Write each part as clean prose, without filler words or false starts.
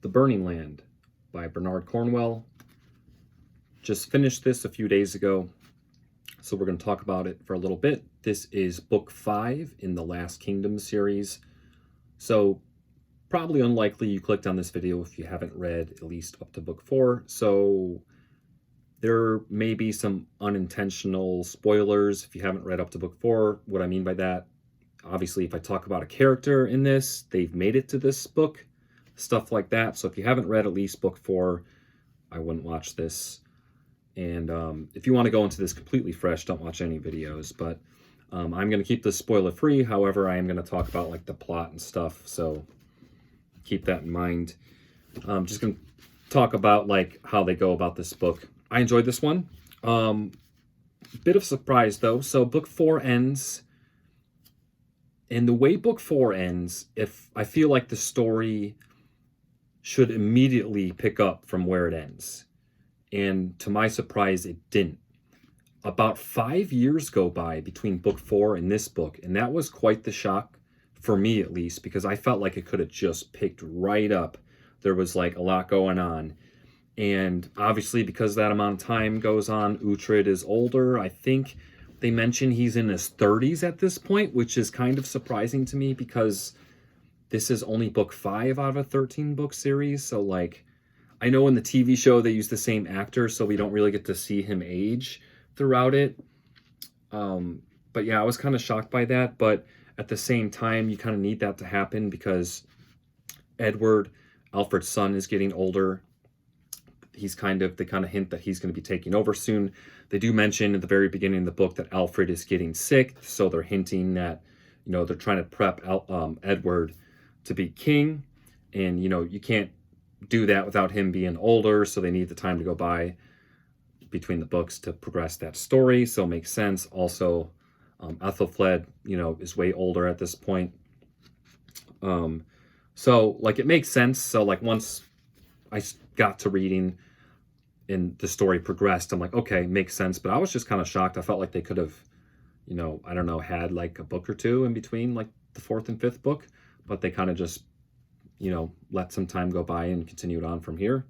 The Burning Land by Bernard Cornwell. Just finished this a few days ago, so we're going to talk about it for a little bit. This is book 5 in the Last Kingdom series, so probably unlikely you clicked on this video if you haven't read at least up to book 4, so there may be some unintentional spoilers if you haven't read up to book 4. What I mean by that, obviously if I talk about a character in this, they've made it to this book, stuff like that. So if you haven't read at least book 4, I wouldn't watch this. And if you want to go into this completely fresh, don't watch any videos. But I'm going to keep this spoiler free. However, I am going to talk about like the plot and stuff. So keep that in mind. I'm just going to talk about like how they go about this book. I enjoyed this one. Bit of surprise though. So book 4 ends. And the way book 4 ends, if I feel like the story should immediately pick up from where it ends. And to my surprise, it didn't. About 5 years go by between book 4 and this book. And that was quite the shock, for me at least, because I felt like it could have just picked right up. There was like a lot going on. And obviously, because that amount of time goes on, Uhtred is older. I think they mention he's in his 30s at this point, which is kind of surprising to me because this is only book 5 out of a 13-book series. So, like, I know in the TV show they use the same actor, so we don't really get to see him age throughout it. But yeah, I was kind of shocked by that. But at the same time, you kind of need that to happen because Edward, Alfred's son, is getting older. They kind of hint that he's going to be taking over soon. They do mention at the very beginning of the book that Alfred is getting sick, so they're hinting that, you know, they're trying to prep Edward to be king, and you know, you can't do that without him being older, so they need the time to go by between the books to progress that story, so it makes sense. Also, Ethelfled, you know, is way older at this point. So like it makes sense. So like once I got to reading and the story progressed, I'm like, okay, makes sense. But I was just kind of shocked. I felt like they could have, you know, I don't know, had like a book or two in between like the 4th and 5th book, but they kind of just, you know, let some time go by and continued on from here.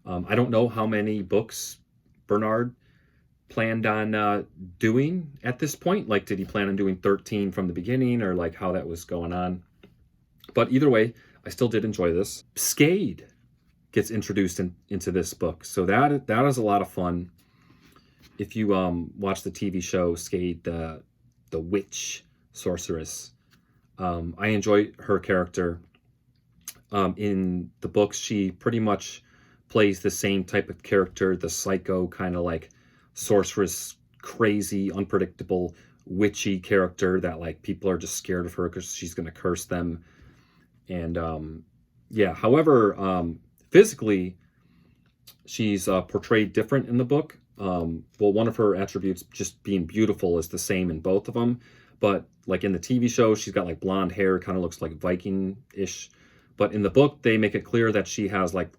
I don't know how many books Bernard planned on doing at this point. Like, did he plan on doing 13 from the beginning, or like how that was going on? But either way, I still did enjoy this. Skade gets introduced into this book, so that is a lot of fun. If you watch the TV show Skade, the witch sorceress, I enjoy her character. In the books, she pretty much plays the same type of character, the psycho kind of like sorceress, crazy, unpredictable, witchy character that like people are just scared of her because she's going to curse them. And yeah, however, physically, she's portrayed different in the book. Well, one of her attributes, just being beautiful, is the same in both of them. But like in the TV show, she's got like blonde hair, kind of looks like Viking-ish. But in the book, they make it clear that she has like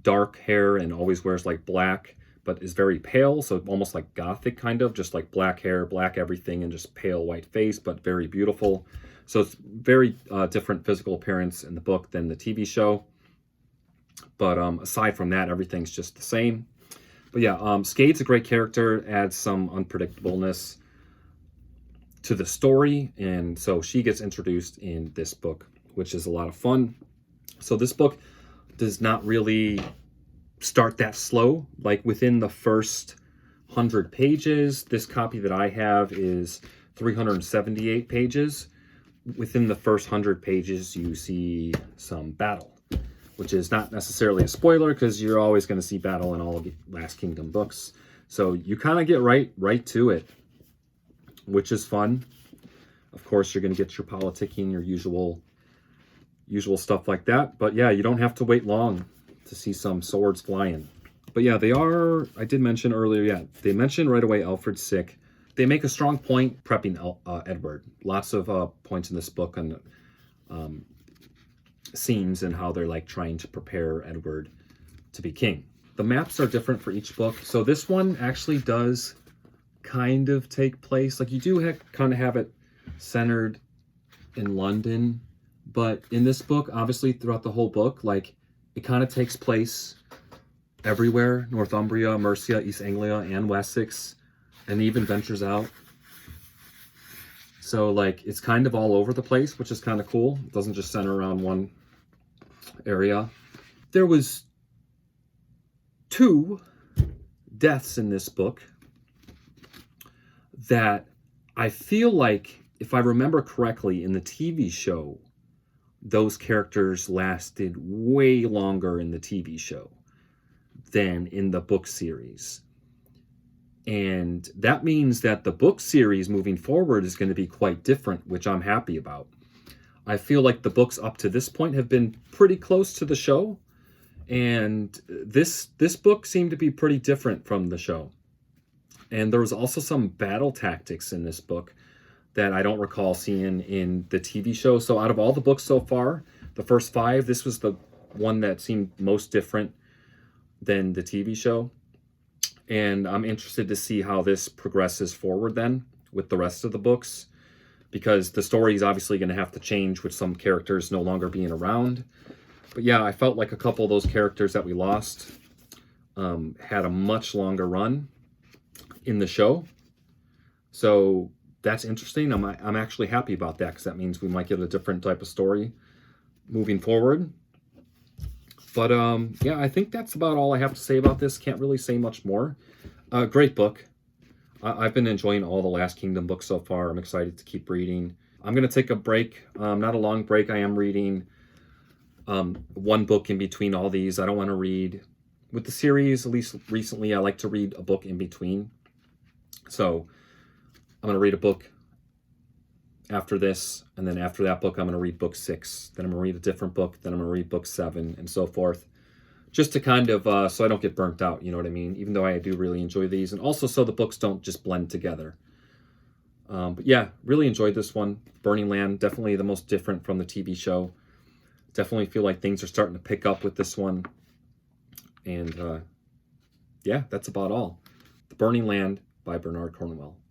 dark hair and always wears like black, but is very pale. So almost like gothic kind of, just like black hair, black everything, and just pale white face, but very beautiful. So it's very different physical appearance in the book than the TV show. But aside from that, everything's just the same. But yeah, Skade's a great character, adds some unpredictableness to the story. And so she gets introduced in this book, which is a lot of fun. So this book does not really start that slow. Like within the first 100 pages, this copy that I have is 378 pages. Within the first 100 pages, you see some battle, which is not necessarily a spoiler because you're always going to see battle in all Last Kingdom books. So you kind of get right to it, which is fun. Of course, you're going to get your politicking, your usual stuff like that. But yeah, you don't have to wait long to see some swords flying. But yeah, they are, I did mention earlier, yeah, they mentioned right away Alfred's sick. They make a strong point prepping Edward. Lots of points in this book and scenes and how they're like trying to prepare Edward to be king. The maps are different for each book. So this one actually does kind of take place, like you do kind of have it centered in London, but in this book, obviously throughout the whole book, like It kind of takes place everywhere: Northumbria, Mercia, East Anglia, and Wessex, and even ventures out. So like it's kind of all over the place, which is kind of cool. It doesn't just center around one area. There was 2 deaths in this book that I feel like, if I remember correctly, in the TV show, those characters lasted way longer in the TV show than in the book series. And that means that the book series moving forward is going to be quite different, which I'm happy about. I feel like the books up to this point have been pretty close to the show, and this book seemed to be pretty different from the show. And there was also some battle tactics in this book that I don't recall seeing in the TV show. So out of all the books so far, the first 5, this was the one that seemed most different than the TV show. And I'm interested to see how this progresses forward then with the rest of the books, because the story is obviously going to have to change with some characters no longer being around. But yeah, I felt like a couple of those characters that we lost had a much longer run in the show. So that's interesting. I'm actually happy about that, because that means we might get a different type of story moving forward. But yeah, I think that's about all I have to say about this. Can't really say much more. Great book. I've been enjoying all the Last Kingdom books so far. I'm excited to keep reading. I'm going to take a break. Not a long break. I am reading one book in between all these. I don't want to read, with the series, at least recently, I like to read a book in between. So I'm going to read a book after this, and then after that book, I'm going to read book 6. Then I'm going to read a different book. Then I'm going to read book 7, and so forth. Just to kind of, so I don't get burnt out, you know what I mean? Even though I do really enjoy these. And also so the books don't just blend together. But yeah, really enjoyed this one. Burning Land, definitely the most different from the TV show. Definitely feel like things are starting to pick up with this one. And yeah, that's about all. The Burning Land by Bernard Cornwell.